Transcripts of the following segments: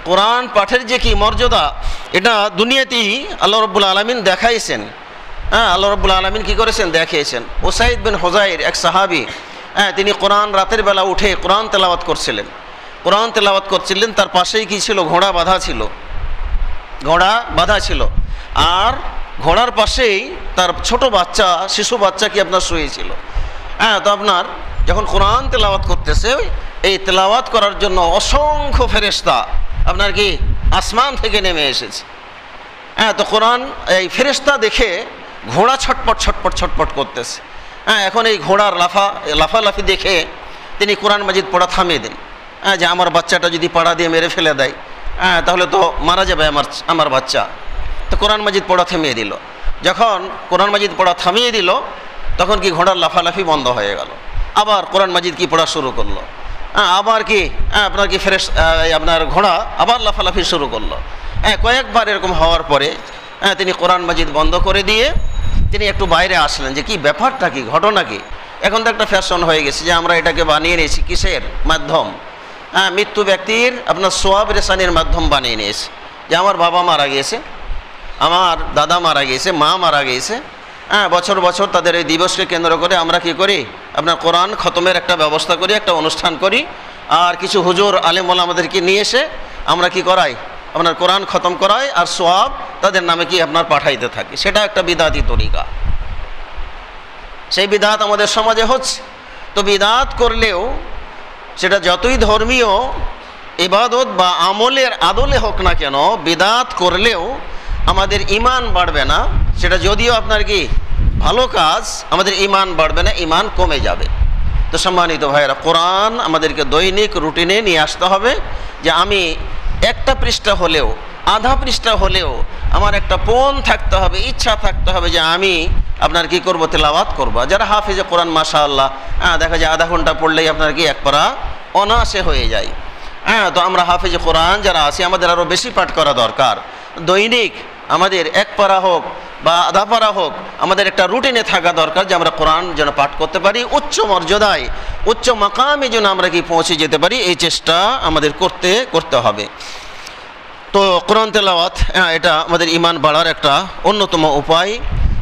কোরআন পাঠের যে কি মর্যাদা, এটা দুনিয়াতেই আল্লাহ রাব্বুল আলামিন দেখাইছেন। আল্লাহ রাব্বুল আলামিন কি করেছেন দেখিয়েছেন। উসাইদ বিন হুযাইর এক সাহাবী, তিনি কোরআন রাতের বেলা উঠে কোরআন তেলাওয়াত করছিলেন। কোরআন তেলাওয়াত করছিলেন, তার পাশেই কি ছিল, ঘোড়া বাঁধা ছিল, ঘোড়া বাঁধা ছিল। আর ঘোড়ার পাশেই তার ছোট বাচ্চা, শিশু বাচ্চা কি আপনার শুয়েছিল। তো আপনার যখন কোরআন তেলাওয়াত করতেছে, এই তেলাওয়াত করার জন্য অসংখ্য ফেরেশতা আপনার কি আসমান থেকে নেমে এসেছে। তো কোরআন এই ফেরেশতা দেখে ঘোড়া ছটপট ছটপট ছটপট করতেছে। এখন এই ঘোড়ার লাফালাফি দেখে তিনি কোরআন মাজিদ পড়া থামিয়ে দেন। যে আমার বাচ্চাটা যদি পাড়া দিয়ে মেরে ফেলে দেয়, তাহলে তো মারা যাবে আমার বাচ্চা। তো কোরআন মাজিদ পড়া থামিয়ে দিল। যখন কোরআন মাজিদ পড়া থামিয়ে দিল, তখন কি ঘোড়ার লাফালাফি বন্ধ হয়ে গেল। আবার কোরআন মাজিদ কি পড়া শুরু করলো। আবার কি আপনার কি আপনার ঘোড়া আবার লাফালাফি শুরু করলো। কয়েকবার এরকম হওয়ার পরে তিনি কোরআন মাজিদ বন্ধ করে দিয়ে তিনি একটু বাইরে আসলেন, যে কি ব্যাপারটা কি, ঘটনা কি। এখন তো একটা ফ্যাশন হয়ে গেছে যে আমরা এটাকে বানিয়ে নিয়েছি কিসের মাধ্যম, মৃত্যু ব্যক্তির আপনার সোয়াব রেসানির মাধ্যম বানিয়ে নিয়েছে। যে আমার বাবা মারা গিয়েছে, আমার দাদা মারা গিয়েছে, মা মারা গিয়েছে, বছর বছর তাদের এই দিবসকে কেন্দ্র করে আমরা কি করি, আপনার কোরআন খতমের একটা ব্যবস্থা করি, একটা অনুষ্ঠান করি। আর কিছু হুজুর আলেম ওলামাদেরকে নিয়ে এসে আমরা কি করাই, আপনার কোরআন খতম করাই, আর সোয়াব তাদের নামে কি আপনার পাঠাইতে থাকি। সেটা একটা বিদাতি তরিকা, সেই বিদাত আমাদের সমাজে হচ্ছে। তো বিদাত করলেও সেটা যতই ধর্মীয় ইবাদত বা আমলের আদলে হোক না কেন, বিদাত করলেও আমাদের ঈমান বাড়বে না। সেটা যদিও আপনার কি ভালো কাজ, আমাদের ঈমান বাড়বে না, ঈমান কমে যাবে। তো সম্মানিত ভাইয়েরা, কোরআন আমাদেরকে দৈনিক রুটিনে নিয়ে আসতে হবে যে আমি একটা পৃষ্ঠা হলেও, আধা পৃষ্ঠা হলেও আমার একটা পণ থাকতে হবে, ইচ্ছা থাকতে হবে যে আমি আপনার কি করব, তেলাওয়াত করব। যারা হাফিজে কোরআন মাশাআল্লাহ, দেখা যায় আধা ঘন্টা পড়লেই আপনার কি এক পারা অনায়াসে হয়ে যায়। তো আমরা হাফিজে কোরআন যারা আছি, আমাদের আরও বেশি পাঠ করা দরকার। দৈনিক আমাদের এক পারা হোক বা আধা পারা হোক, আমাদের একটা রুটিনে থাকা দরকার যে আমরা কোরআন যেন পাঠ করতে পারি, উচ্চ মর্যাদায় উচ্চ মাকামে যেন আমরা কি পৌঁছে যেতে পারি, এই চেষ্টা আমাদের করতে হবে। তো কোরআন তেলাওয়াত এটা আমাদের ঈমান বাড়ার একটা অন্যতম উপায়।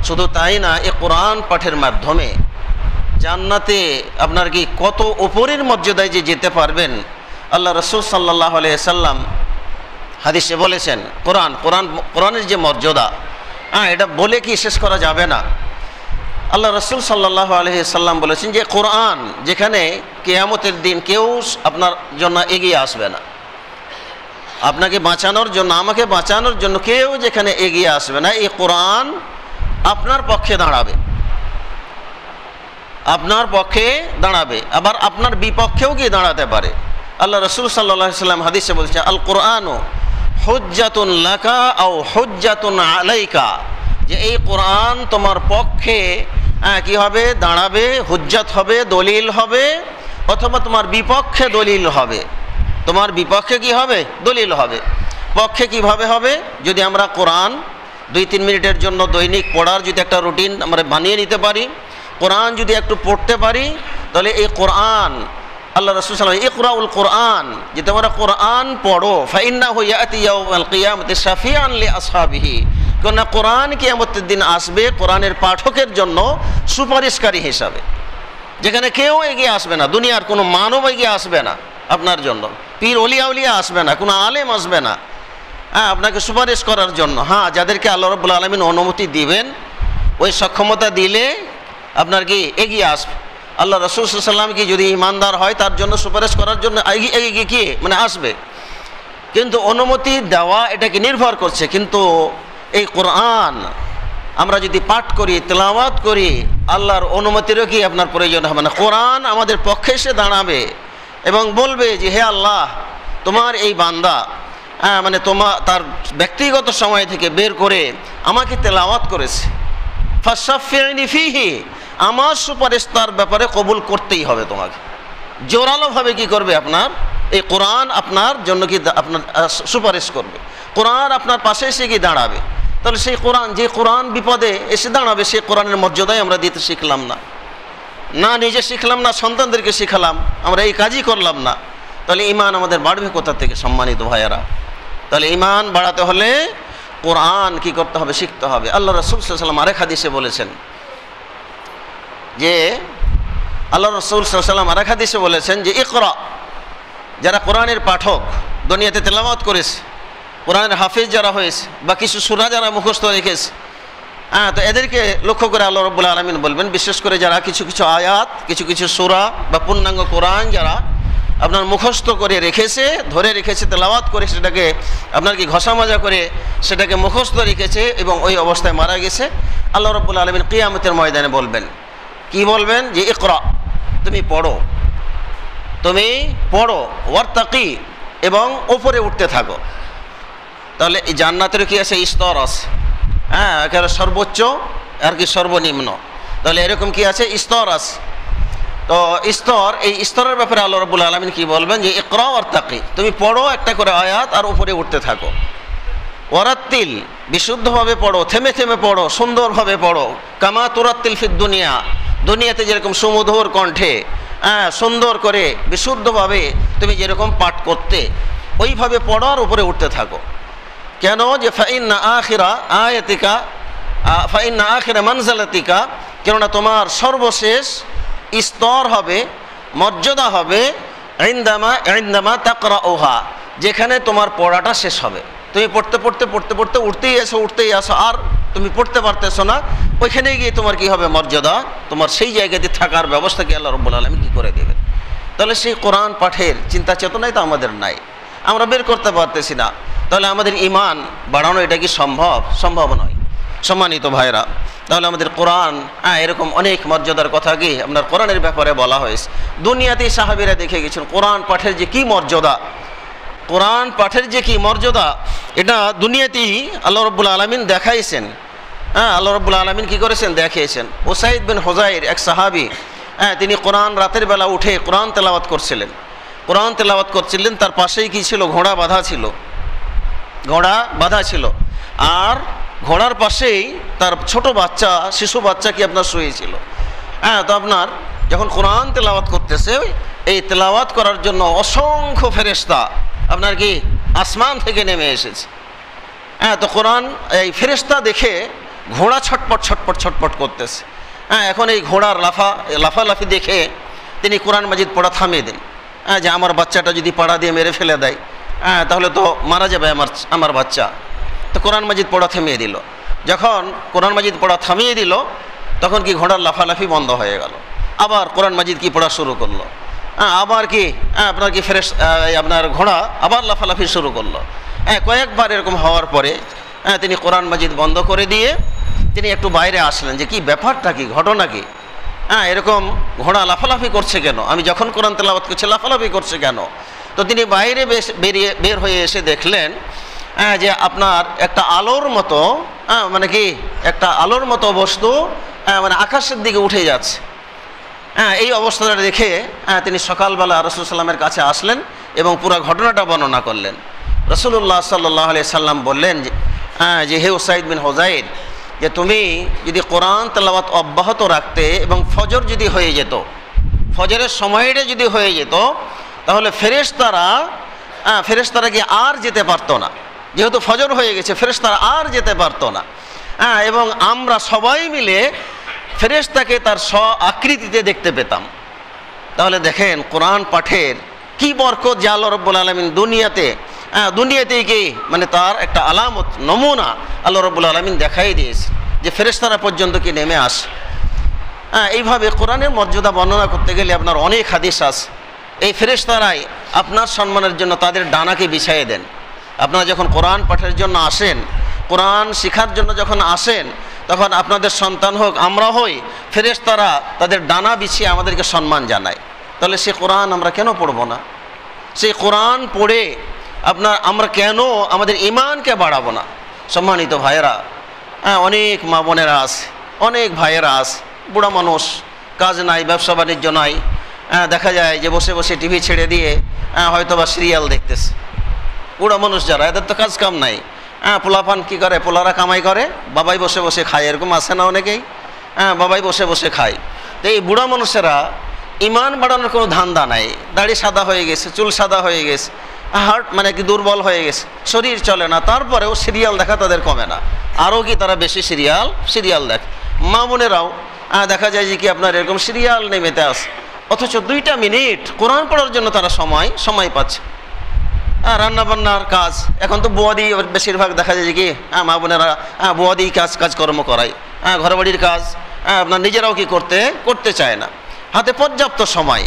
শুধু তাই না, এই কোরআন পাঠের মাধ্যমে জান্নাতে আপনার কি কত উপরের মর্যাদায় যে যেতে পারবেন। আল্লাহ রাসূল সাল্লাল্লাহু আলাইহি সাল্লাম হাদিসে বলেছেন, কোরআনের যে মর্যাদা, এটা বলে কি শেষ করা যাবে না। আল্লাহ রাসূল সাল্লাল্লাহু আলাইহি সাল্লাম বলেছেন যে কোরআন যেখানে কিয়ামতের দিন কেউ আপনার জন্য এগিয়ে আসবে না, আপনাকে বাঁচানোর জন্য, আমাকে বাঁচানোর জন্য কেউ যেখানে এগিয়ে আসবে না, এই কোরআন আপনার পক্ষে দাঁড়াবে, আপনার পক্ষে দাঁড়াবে, আবার আপনার বিপক্ষেও কি দাঁড়াতে পারে। আল্লাহ রাসূল সাল্লাল্লাহু আলাইহি সাল্লাম হাদিসে বলছেন, আল কোরআনু হুজ্জাতুন লাকা আও হুজ্জাতুন আলাইকা, যে এই কোরআন তোমার পক্ষে কি হবে, দাঁড়াবে, হুজ্জাত হবে, দলিল হবে, অথবা তোমার বিপক্ষে দলিল হবে। তোমার বিপক্ষে কি হবে, দলিল হবে। পক্ষে কিভাবে হবে, যদি আমরা কোরআন 2-3 মিনিটের জন্য দৈনিক পড়ার যদি একটা রুটিন আমরা বানিয়ে নিতে পারি, কোরআন যদি একটু পড়তে পারি, তাহলে এই কোরআন, আল্লাহ রাসূল সাল্লাল্লাহু আলাইহি ওয়াসাল্লাম ইকরাউল কোরআন, যে তোমরা কোরআন পড়ো, ফাইন্নাহু ইয়াতি ইয়াউমাল কিয়ামতি শাফিআন লিআসহাবিহি, কারণ কোরআন কিয়ামতের দিন আসবে কোরআনের পাঠকের জন্য সুপারিশকারী হিসাবে। যেখানে কেউ এগিয়ে আসবে না, দুনিয়ার কোনো মানব এগিয়ে আসবে না আপনার জন্য, পীর ওলিয়া উলিয়া আসবে না, কোনো আলেম আসবে না আপনাকে সুপারিশ করার জন্য। যাদেরকে আল্লাহ রাব্বুল আলামিন অনুমতি দিবেন, ওই সক্ষমতা দিলে আপনার কি এগিয়ে আসবে। আল্লাহ রাসূল সাল্লাল্লাহু আলাইহি ওয়াসাল্লাম কি যদি ঈমানদার হয়, তার জন্য সুপারিশ করার জন্য এগিয়ে কি মানে আসবে। কিন্তু অনুমতি দেওয়া এটা কি নির্ভর করছে। কিন্তু এই কোরআন আমরা যদি পাঠ করি, তেলাওয়াত করি, আল্লাহর অনুমতিরও কি আপনার প্রয়োজন হবে না। কোরআন আমাদের পক্ষে এসে দাঁড়াবে এবং বলবে যে হে আল্লাহ, তোমার এই বান্দা মানে তার ব্যক্তিগত সময় থেকে বের করে আমাকে তেলাওয়াত করেছে, ফাশফি'নি ফিহি, আমার সুপারিশ তার ব্যাপারে কবুল করতেই হবে তোমাকে। জোরালোভাবে কি করবে, আপনার এই কোরআন আপনার জন্য কি আপনার সুপারিশ করবে, কোরআন আপনার পাশে এসে কি দাঁড়াবে। তাহলে সেই কোরআন, যে কোরআন বিপদে এসে দাঁড়াবে, সেই কোরআনের মর্যাদাই আমরা দিতে শিখলাম না, নিজে শিখলাম না, সন্তানদেরকে শিখালাম, আমরা এই কাজই করলাম না, তাহলে ঈমান আমাদের বাড়বে কোথা থেকে সম্মানিত ভাইয়েরা। তাহলে ঈমান বাড়াতে হলে কোরআন কি করতে হবে? শিখতে হবে। আল্লাহ রাসূল সাল্লাল্লাহু আলাইহি ওয়াসাল্লাম আরেক হাদিসে বলেছেন যে যে ইকরা, যারা কোরআনের পাঠক, দুনিয়াতে তেলাওয়াত করেছে, কোরআনের হাফেজ যারা হয়েছে বা কিছু সূরা যারা মুখস্থ রেখেছে, তো এদেরকে লক্ষ্য করে আল্লাহ রাব্বুল আলামিন বলবেন, বিশেষ করে যারা কিছু কিছু আয়াত, কিছু কিছু সূরা বা পূর্ণাঙ্গ কোরআন যারা আপনার মুখস্থ করে রেখেছে, ধরে রেখেছে, তেলাওয়াত করে সেটাকে আপনার কি ঘষা মাজা করে সেটাকে মুখস্থ রেখেছে এবং ওই অবস্থায় মারা গেছে, আল্লাহ রাব্বুল আলামিন কিয়ামতের ময়দানে বলবেন, কি বলবেন? যে ইকরা, তুমি পড়ো, তুমি পড়ো, ওয়ারতাকি, এবং উপরে উঠতে থাকো। তাহলে এই জান্নাতের কি আছে? স্তর আছে, একেবারে সর্বোচ্চ আর কি সর্বনিম্ন। তাহলে এরকম কি আছে? স্তর আছে। তো স্তর, এই স্তরের ব্যাপারে আল্লাহ রাব্বুল আলামিন কি বলবেন? যে ইকরা ওয়ারতাকি, তুমি পড়ো একটা করে আয়াত আর উপরে উঠতে থাকো। ওয়ারাত্তিল, বিশুদ্ধভাবে পড়ো, থেমে থেমে পড়ো, সুন্দরভাবে পড়ো। কামা তুরাত্তিল ফিদ দুনিয়া, দুনিয়াতে যেরকম সুমধুর কণ্ঠে সুন্দর করে বিশুদ্ধভাবে তুমি যেরকম পাঠ করতে, ওইভাবে পড়ো আর উপরে উঠতে থাকো। কেন? যে ফাইন্না আখিরা আয়াতিকা, ফাইন্না আখিরা মানজালাতিকা, কেননা তোমার সর্বশেষ স্তর হবে, মর্যাদা হবে ইনদামা তাকরাউহা, যেখানে তোমার পড়াটা শেষ হবে। তুমি পড়তে পড়তে পড়তে পড়তে উঠতেই আসো আর তুমি পড়তে পারতেছো না, ওইখানে গিয়ে তোমার কি হবে? মর্যাদা, তোমার সেই জায়গাতে থাকার ব্যবস্থা কি আল্লাহ রাব্বুল আলামিন কি করে দেবেন। তাহলে সেই কোরআন পাঠের চিন্তা চেতনাই তো আমাদের নাই, আমরা বের করতে পারতেছি না। তাহলে আমাদের ঈমান বাড়ানো এটা কি সম্ভব? সম্ভব নয়। সম্মানিত ভাইরা, তাহলে আমাদের কোরআন, এরকম অনেক মর্যাদার কথা কি আপনার কোরআনের ব্যাপারে বলা হয়েছে। দুনিয়াতেই সাহাবীরা দেখে গেছেন কোরআন পাঠের যে কি মর্যাদা, কোরআন পাঠের যে কি মর্যাদা, এটা দুনিয়াতেই আল্লাহ রাব্বুল আলামিন দেখাইছেন। আল্লাহ রাব্বুল আলামিন কি করেছেন? দেখিয়েছেন। উসাইদ বিন হুযাইর, এক সাহাবী, তিনি কোরআন রাতের বেলা উঠে কোরআন তেলাওয়াত করছিলেন। তার পাশেই কি ছিল? ঘোড়া বাঁধা ছিল। আর ঘোড়ার পাশেই তার ছোট বাচ্চা, শিশু বাচ্চা কি আপনার শুয়েছিল। তো আপনার যখন কোরআন তেলাওয়াত করতেছে, এই তেলাওয়াত করার জন্য অসংখ্য ফেরেশতা আপনার কি আসমান থেকে নেমে এসেছে। তো কোরআন, এই ফেরেশতা দেখে ঘোড়া ছটপট করতেছে। এখন এই ঘোড়ার লাফালাফি দেখে তিনি কোরআন মাজিদ পড়া থামিয়ে দেন। যে আমার বাচ্চাটা যদি পাড়া দিয়ে মেরে ফেলে দেয়, তাহলে তো মারা যাবে আমার বাচ্চা। তো কোরআন মাজিদ পড়া থামিয়ে দিল। যখন কোরআন মাজিদ পড়া থামিয়ে দিল, তখন কি ঘোড়ার লাফালাফি বন্ধ হয়ে গেল। আবার কোরআন মাজিদ কি পড়া শুরু করলো। আবার কি আপনার কি আপনার ঘোড়া আবার লাফালাফি শুরু করলো। কয়েকবার এরকম হওয়ার পরে তিনি কোরআন মাজিদ বন্ধ করে দিয়ে তিনি একটু বাইরে আসলেন, যে কি ব্যাপারটা, কি ঘটনা কি, এরকম ঘোড়া লাফালাফি করছে কেন, আমি যখন কোরআন তেলাওয়াত করছি লাফালাফি করছে কেন। তো তিনি বাইরে বের হয়ে এসে দেখলেন যে আপনার একটা আলোর মতো, মানে কি একটা আলোর মতো বস্তু মানে আকাশের দিকে উঠে যাচ্ছে। এই অবস্থাটা দেখে তিনি সকালবেলা রাসূল সাল্লামের কাছে আসলেন এবং পুরো ঘটনাটা বর্ণনা করলেন। রাসূলুল্লাহ সাল্লাল্লাহু আলাইহি সাল্লাম বললেন যে হে উসাইদ বিন হুযাইর, যে তুমি যদি কোরআন তেলাওয়াত অব্যাহত রাখতে এবং ফজর যদি হয়ে যেত, ফজরের সময়টা যদি হয়ে যেত, তাহলে ফেরেশতারা কি আর যেতে পারতো না। যেহেতু ফজর হয়ে গেছে, ফেরেশতারা আর যেতে পারতো না। এবং আমরা সবাই মিলে ফেরেশতাকে তার স্ব আকৃতিতে দেখতে পেতাম। তাহলে দেখেন কোরআন পাঠের কি বরকত, যে আল্লাহ রাব্বুল আলামিন দুনিয়াতেই কি মানে তার একটা আলামত, নমুনা আল্লাহ রাব্বুল আলামিন দেখাই দিয়েছে, যে ফেরেশতারা পর্যন্ত কি নেমে আসে। এইভাবে কোরআনের মর্যাদা বর্ণনা করতে গেলে আপনার অনেক হাদিস আছে। এই ফেরেশতারাই আপনার সম্মানের জন্য তাদের ডানাকে বিছাইয়ে দেন। আপনারা যখন কোরআন পাঠের জন্য আসেন, কোরআন শেখার জন্য যখন আসেন, তখন আপনাদের সন্তান হোক, আমরা হই, ফেরেশতারা তাদের ডানা বিছিয়ে আমাদেরকে সম্মান জানায়। তাহলে সে কোরআন আমরা কেন পড়ব না? সেই কোরআন পড়ে আমরা কেন আমাদের ঈমানকে বাড়াবো না? সম্মানিত ভাইয়েরা, অনেক মা বোনেরা আছে, অনেক ভাইয়েরা আছে, বুড়া মানুষ, কাজ নাই, ব্যবসা বাণিজ্য নাই, দেখা যায় যে বসে বসে টিভি ছেড়ে দিয়ে হয়তোবা সিরিয়াল দেখতেছে। বুড়া মানুষ যারা, এদের তো কাজ কাম নাই। পোলাপান কী করে? পোলারা কামাই করে, বাবাই বসে বসে খায়। এরকম আছে না অনেকেই? বাবাই বসে বসে খায়। তো এই বুড়া মানুষেরা ঈমান বাড়ানোর কোনো ধান্দা নাই। দাড়ি সাদা হয়ে গেছে, চুল সাদা হয়ে গেছে, হার্ট মানে কি দুর্বল হয়ে গেছে, শরীর চলে না, তারপরেও সিরিয়াল দেখা তাদের কমে না, আরও কি তারা বেশি সিরিয়াল দেখে। মা বোনেরাও দেখা যায় যে কি আপনার এরকম সিরিয়াল নেমেতে আসে, অথচ 2টা মিনিট কোরআন পড়ার জন্য তারা সময় পাচ্ছে। রান্নাবান্নার কাজ, এখন তো বুয়াদি বেশিরভাগ দেখা যায় যে কি মা বোনেরা বুয়াদি কাজকর্ম করায়, ঘর বাড়ির কাজ আপনার নিজেরাও কি করতে চায় না, হাতে পর্যাপ্ত সময়,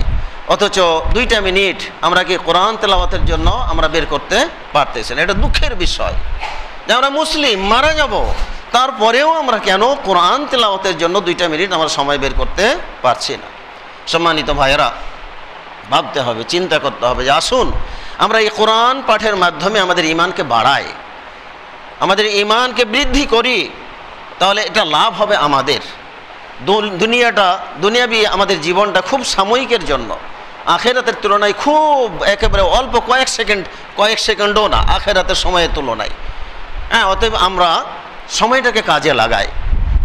অথচ 2টা মিনিট আমরা কি কোরআন তেলাওয়াতের জন্য আমরা বের করতে পারতেছি না। এটা দুঃখের বিষয় যে আমরা মুসলিম, মারা যাব, তারপরেও আমরা কেন কোরআন তেলাওয়াতের জন্য 2টা মিনিট আমরা সময় বের করতে পারছি না। সম্মানিত ভাইয়েরা, ভাবতে হবে, চিন্তা করতে হবে যে আসুন আমরা এই কোরআন পাঠের মাধ্যমে আমাদের ঈমানকে বাড়াই, আমাদের ঈমানকে বৃদ্ধি করি, তাহলে এটা লাভ হবে আমাদের। দুনিয়াবি আমাদের জীবনটা খুব সাময়িকের জন্য, আখেরাতের তুলনায় খুব একেবারে অল্প কয়েক সেকেন্ডও না আখেরাতের সময়ের তুলনায়। অতএব আমরা সময়টাকে কাজে লাগাই,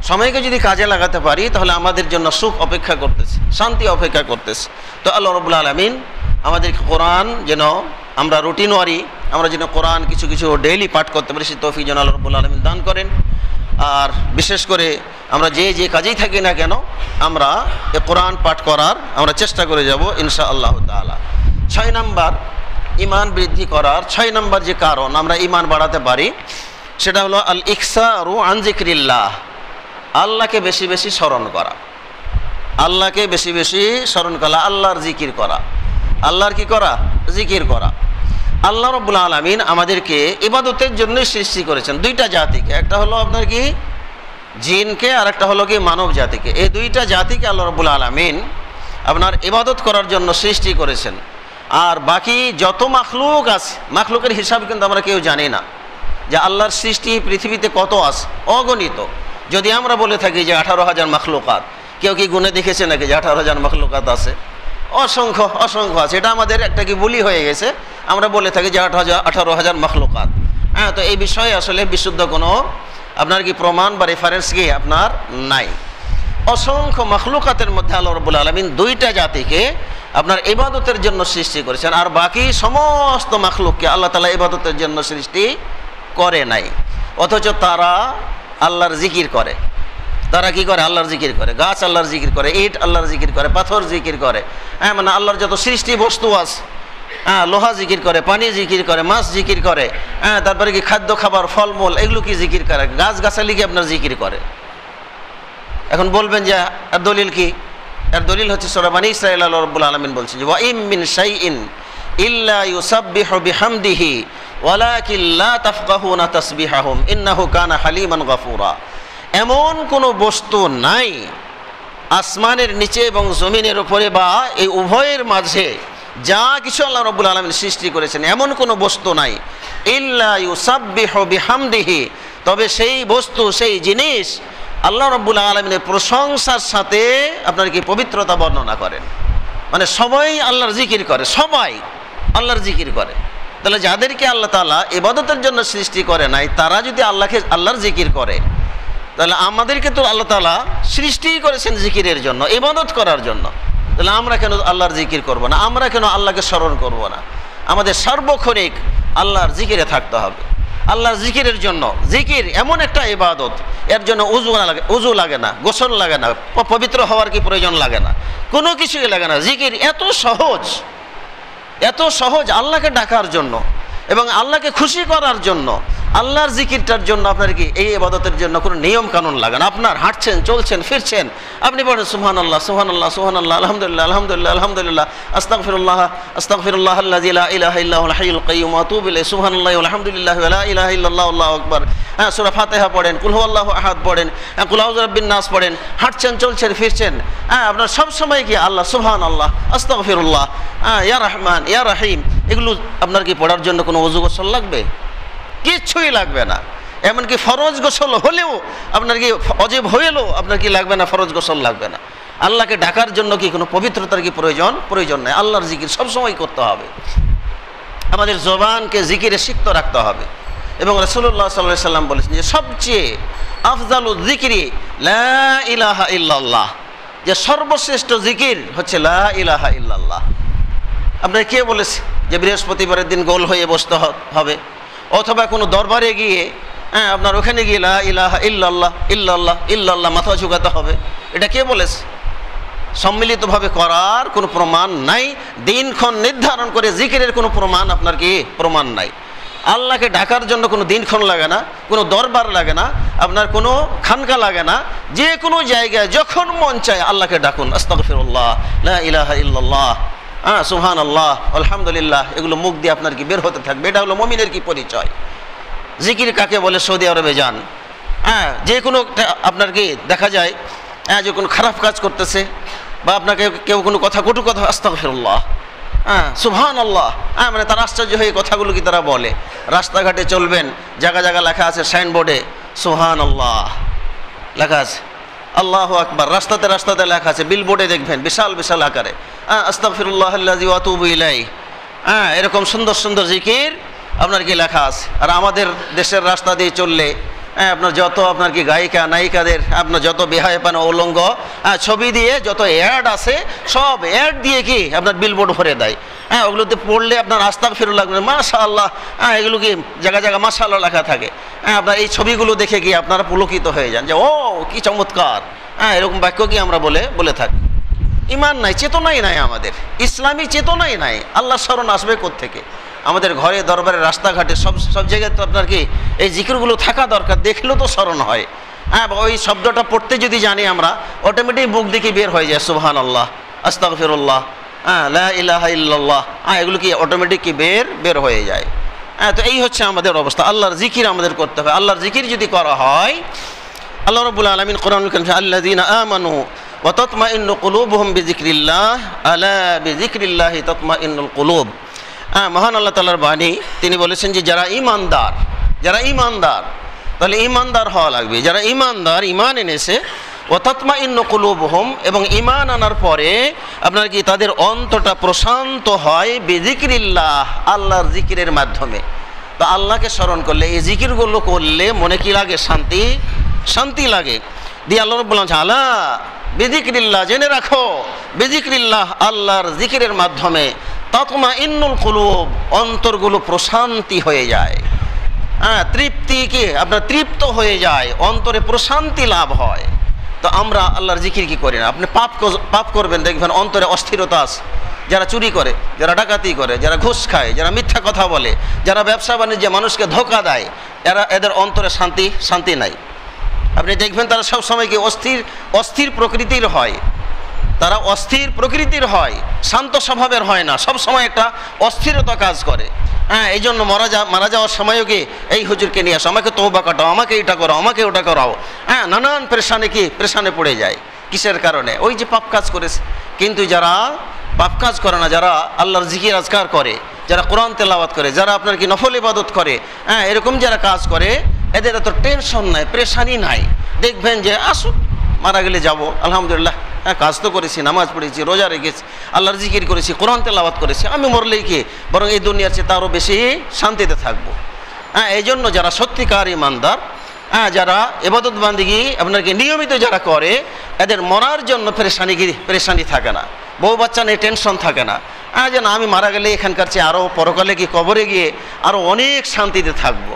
সময়কে যদি কাজে লাগাতে পারি তাহলে আমাদের জন্য সুখ অপেক্ষা করতেছে, শান্তি অপেক্ষা করতেছে। তো আল্লাহ রাব্বুল আলামিন আমাদেরকে কোরআন যেন আমরা রুটিনওয়ারি আমরা যেন কোরআন কিছু ডেইলি পাঠ করতে পারি, সে তৌফিক যেন আল্লাহ রাব্বুল আলামিন দান করেন। আর বিশেষ করে আমরা যে কাজেই থাকি না কেন আমরা এ কোরআন পাঠ করার আমরা চেষ্টা করে যাব ইনশাআল্লাহ তাআলা। 6 নম্বর ঈমান বৃদ্ধি করার 6 নম্বর যে কারণ আমরা ঈমান বাড়াতে পারি সেটা হলো আল ইকসারু আন যিকরিল্লাহ, আল্লাহকে বেশি বেশি স্মরণ করা, আল্লাহকে বেশি বেশি স্মরণ করা, আল্লাহর জিকির করা, আল্লাহর কি করা? জিকির করা। আল্লাহ রাব্বুল আলামিন আমাদেরকে ইবাদতের জন্যই সৃষ্টি করেছেন 2টা জাতিকে, একটা হলো আপনার কি জিনকে আর একটা হলো কি মানব জাতিকে। এই 2টা জাতিকে আল্লাহ রাব্বুল আলামিন আপনার ইবাদত করার জন্য সৃষ্টি করেছেন। আর বাকি যত মাখলুক আছে, মাখলুকের হিসাব কিন্তু আমরা কেউ জানি না যে আল্লাহর সৃষ্টি পৃথিবীতে কত আছে, অগণিত। যদি আমরা বলে থাকি যে 18,000 মাখলুকাত, কেউ কি গুণে দেখেছে নাকি যে 18,000 মাখলুকাত আছে? অসংখ্য আছে। এটা আমাদের একটা কি বুলি হয়ে গেছে, আমরা বলে থাকি যে 18,000 মাখলুকাত। তো এই বিষয়ে আসলে বিশুদ্ধ কোনো আপনার কি প্রমাণ বা রেফারেন্স কি আপনার নাই। অসংখ্য মাখলুকাতের মধ্যে আল্লাহ রাব্বুল আলামিন 2টা জাতিকে আপনার ইবাদতের জন্য সৃষ্টি করেছেন, আর বাকি সমস্ত মাখলুককে আল্লাহ তাআলা ইবাদতের জন্য সৃষ্টি করে নাই। অথচ তারা আল্লাহর জিকির করে। তারা কি করে? আল্লাহর জিকির করে। গাছ আল্লাহর জিকির করে, ইট আল্লাহর জিকির করে, পাথর জিকির করে, মানে আল্লাহর যত সৃষ্টি বস্তু আছে, লোহা জিকির করে, পানি জিকির করে, মাছ জিকির করে, তারপরে কি খাদ্য খাবার ফলমূল এগুলো কি জিকির করে, গাছগাছালি কি আপনার জিকির করে। এখন বলবেন যে এর দলিল কি? এর দলিল হচ্ছে সূরা বনী ইসরাঈল আল্লাহ রাব্বুল আলামিন বলছেন যে ওয়া ইম মিন শাইইন ইল্লা ইউসাব্বিহু বিহামদিহি ওয়ালাকিন লা তাফকাহুনা তাসবিহাহুম ইন্নাহু কানা হালিমান গফুরা। এমন কোনো বস্তু নাই আসমানের নিচে এবং জমিনের উপরে বা এই উভয়ের মাঝে যা কিছু আল্লাহ রাব্বুল আলামিন সৃষ্টি করেছেন এমন কোনো বস্তু নাই ইল্লা ইউসাব্বিহু বিহামদিহি, তবে সেই বস্তু সেই জিনিস আল্লাহ রাব্বুল আলামিনের প্রশংসার সাথে আপনার কি পবিত্রতা বর্ণনা করেন। মানে সবাই আল্লাহর জিকির করে, সবাই আল্লাহর জিকির করে। তাহলে যাদেরকে আল্লাহ তাআলা ইবাদতের জন্য সৃষ্টি করে নাই তারা যদি আল্লাহর জিকির করে, তাহলে আমাদেরকে তো আল্লাহ তাআলা সৃষ্টিই করেছেন জিকিরের জন্য, ইবাদত করার জন্য। তাহলে আমরা কেন আল্লাহর জিকির করব না? আমরা কেন আল্লাহকে স্মরণ করব না? আমাদের সার্বক্ষণিক আল্লাহর জিকিরে থাকতে হবে। আল্লাহর জিকিরের জন্য, জিকির এমন একটা ইবাদত, এর জন্য উজু লাগে না, গোসল লাগে না, পবিত্র হওয়ার কি প্রয়োজন লাগে না, কোনো কিছুই লাগে না। জিকির এত সহজ আল্লাহকে ডাকার জন্য এবং আল্লাহকে খুশি করার জন্য, আল্লাহর জিকিরটার জন্য আপনার কি এই ইবাদতের জন্য কোনো নিয়ম কানুন লাগে না। আপনার হাঁটছেন, চলছেন, ফিরছেন, আপনি বলেন সুবহানাল্লাহ সুবহানাল্লাহ সুবহানাল্লাহ, আলহামদুলিল্লাহ আলহামদুলিল্লাহ আলহামদুলিল্লাহ, আস্তাগফিরুল্লাহ আল্লাযী লা ইলাহা ইল্লাহুল হাইয়ুল কাইয়্যুম ওয়া আতুবু ইলাইহি, সুবহানাল্লাহ আলহামদুলিল্লাহ ওয়া লা ইলাহা ইল্লাল্লাহ আল্লাহু আকবার। সূরা ফাতিহা পড়েন, কুল হুয়াল্লাহু আহাদ পড়েন, কুল আউযু বিরাব্বিন নাস পড়েন, হাঁটছেন, চলছেন, ফিরছেন, আপনার সব সময় কি আল্লাহ সুবহানাল্লাহ, আস্তাগফিরুল্লাহ, ইয়া রহমান ইয়া রহিম, এগুলো আপনার কি পড়ার জন্য কোনো ওযু গোসল লাগবে? কিচ্ছুই লাগবে না। এমনকি ফরজ গোসল হলেও আপনার কি অজীব হইলেও আপনার কি লাগবে না, ফরজ গোসল লাগবে না। আল্লাহকে ডাকার জন্য কি কোনো পবিত্রতার কি প্রয়োজন নেই। আল্লাহর জিকির সবসময় করতে হবে। আমাদের জবানকে জিকিরে সিক্ত রাখতে হবে। এবং রাসূলুল্লাহ সাল্লাল্লাহু আলাইহি সাল্লাম বলেছেন যে সবচেয়ে আফজালুয যিকরি লা ইলাহা ইল্লাল্লাহ, যে সর্বশ্রেষ্ঠ জিকির হচ্ছে লা ইলাহা ইল্লাল্লাহ। আপনার কে বলেছে যে বৃহস্পতিবারের দিন গোল হয়ে বসতে হবে, অথবা কোনো দরবারে গিয়ে আপনার ওখানে গিয়ে লা ইলাহা ইল্লাল্লাহ ইল্লাল্লাহ ইল্লাল্লাহ মাথা ঝুঁকাতে হবে। এটা কে বলেছে? সম্মিলিতভাবে করার কোনো প্রমাণ নাই। দিনক্ষণ নির্ধারণ করে জিকিরের কোনো প্রমাণ আপনার কি প্রমাণ নাই। আল্লাহকে ডাকার জন্য কোনো দিনক্ষণ লাগে না, কোনো দরবার লাগে না, আপনার কোনো খানকা লাগে না। যে কোনো জায়গায় যখন মন চায় আল্লাহকে ডাকুন। আস্তাগফিরুল্লাহ, লা ইলাহা ইল্লাল্লাহ, সুবহানাল্লাহ, আলহামদুলিল্লাহ, এগুলো মুখ দিয়ে আপনার কি বের হতে থাকবে। এটা হলো মুমিনের কি পরিচয়। জিকির কাকে বলে? সৌদি আরবে যান, যে কোনো আপনার কি দেখা যায় যে কোনো খারাপ কাজ করতেছে বা আপনাকে কেউ কোনো কথা কটু কথা, আস্তাগফিরুল্লাহ, সুবহানাল্লাহ, মানে তারা আশ্চর্য হয়ে কথাগুলো কি তারা বলে। রাস্তাঘাটে চলবেন, জায়গা জায়গা লেখা আছে সাইনবোর্ডে সুবহানাল্লাহ লেখা আছে, আল্লাহু আকবার রাস্তাতে রাস্তাতে লেখা আছে, বিলবোর্ডে দেখবেন বিশাল বিশাল আকারে আস্তাগফিরুল্লাহাল্লাযী ওয়া আতুবু ইলাইহি, এরকম সুন্দর সুন্দর জিকির আপনার কি লেখা আছে। আর আমাদের দেশের রাস্তা দিয়ে চললে আপনার যত আপনার কি গায়িকা নায়িকাদের আপনার যত বেহায়াপনা উলঙ্গ ছবি দিয়ে যত অ্যাড আছে, সব অ্যাড দিয়ে কি আপনার বিলবোর্ড ভরে দেয়। ওগুলোতে পড়লে আপনার আস্তাগফিরুল্লাহ মাশাআল্লাহ, এগুলো কি জায়গা জায়গা মাশাআল্লাহ লেখা থাকে। আপনার এই ছবিগুলো দেখে গিয়ে আপনারা পুলকিত হয়ে যান যে ও কি চমৎকার। এরকম বাক্য কি আমরা বলে থাকি। ইমান নাই, চেতনাই নাই, আমাদের ইসলামী চেতনাই নাই। আল্লাহ স্মরণ আসবে কোত্থেকে? আমাদের ঘরে দরবারে রাস্তাঘাটে সব জায়গায় তো আপনার কি এই জিকিরগুলো থাকা দরকার, দেখলেও তো স্মরণ হয়। ওই শব্দটা পড়তে যদি জানি আমরা, অটোমেটিক মুখ দেখে বের হয়ে যায় সুবহানাল্লাহ, আস্তাগফিরুল্লাহ, লা ইলাহা ইল্লাল্লাহ, এগুলো কি অটোমেটিক কি বের হয়ে যায়। তো এই হচ্ছে আমাদের অবস্থা। আল্লাহর জিকির আমাদের করতে হবে। আল্লাহর জিকির যদি করা হয়, আল্লাহ রাব্বুল আলামিন কোরআনুল কারীমে আল্লাযীনা আমানু ওয়া তাতমাইন্নু কুলুবুহুম বিযিকরিল্লাহ আলা বিযিকরিল্লাহি তাতমাইন্নুল কুলুব। মহান আল্লাহ তাআলার বাণী, তিনি বলেছেন যে যারা ঈমানদার, তাহলে ঈমানদার হওয়া লাগবে। যারা ঈমানদার, ঈমান এনেছে, ওয়া তাতমাইন্নু কুলুবুহুম, এবং ঈমান আনার পরে আপনার কি তাদের অন্তরটা প্রশান্ত হয় বিযিকরিল্লাহ, আল্লাহর জিকিরের মাধ্যমে। তো আল্লাহকে স্মরণ করলে, এই জিকিরগুলো করলে মনে কি লাগে? শান্তি লাগে। দিয়ে আল্লাহ রাব্বুল আলামিন আলা বিযিকরিল্লাহ, জেনে রাখো, বিযিকরিল্লাহ, আল্লাহর জিকিরের মাধ্যমে তাতমাইন্নুল কুলুব, অন্তরগুলো প্রশান্তি হয়ে যায়। তৃপ্তি কি আপনার তৃপ্ত হয়ে যায়, অন্তরে প্রশান্তি লাভ হয়। তো আমরা আল্লাহর জিকির কি করি না? আপনি পাপ করবেন, দেখবেন অন্তরে অস্থিরতা আছে। যারা চুরি করে, যারা ডাকাতি করে, যারা ঘুষ খায়, যারা মিথ্যা কথা বলে, যারা ব্যবসা বাণিজ্যে মানুষকে ধোঁকা দেয়, এদের অন্তরে শান্তি নাই। আপনি দেখবেন তারা সবসময় কি অস্থির প্রকৃতির হয়। তারা অস্থির প্রকৃতির হয়, শান্ত স্বভাবের হয় না, সব সময় একটা অস্থিরতা কাজ করে। এই জন্য মারা যাওয়ার সময়ও কি এই হুজুরকে নিয়ে আসো, আমাকে তওবা কাটাও, আমাকে এটা করো, আমাকে ওটা করাও, নানান পেরেশানে পড়ে যায়। কিসের কারণে? ওই যে পাপ কাজ করেছে। কিন্তু যারা পাপ কাজ করে না, যারা আল্লাহর জিকির আজকার করে, যারা কোরআন তেলাওয়াত করে, যারা আপনার কি নফল ইবাদত করে, এরকম যারা কাজ করে, এদের এত টেনশন নাই, পেরেশানি নাই। দেখবেন যে আসুক, মারা গেলে যাব, আলহামদুলিল্লাহ, কাজ তো করেছি, নামাজ পড়েছি, রোজা রেখেছি, আল্লাহর জিকির করেছি, কোরআন তেলাওয়াত করেছি, আমি মরলেই কি বরং এই দুনিয়ার চেয়ে তারও বেশি শান্তিতে থাকবো। এই জন্য যারা সত্যিকার ইমানদার, যারা ইবাদত বান্দিগি আপনাকে নিয়মিত যারা করে, এদের মরার জন্য পেরেশানি থাকে না, বউ বাচ্চা নিয়ে টেনশন থাকে না। যেন আমি মারা গেলে এখানকার চেয়ে আরও পরকালে কি কবরে গিয়ে আরও অনেক শান্তিতে থাকবো।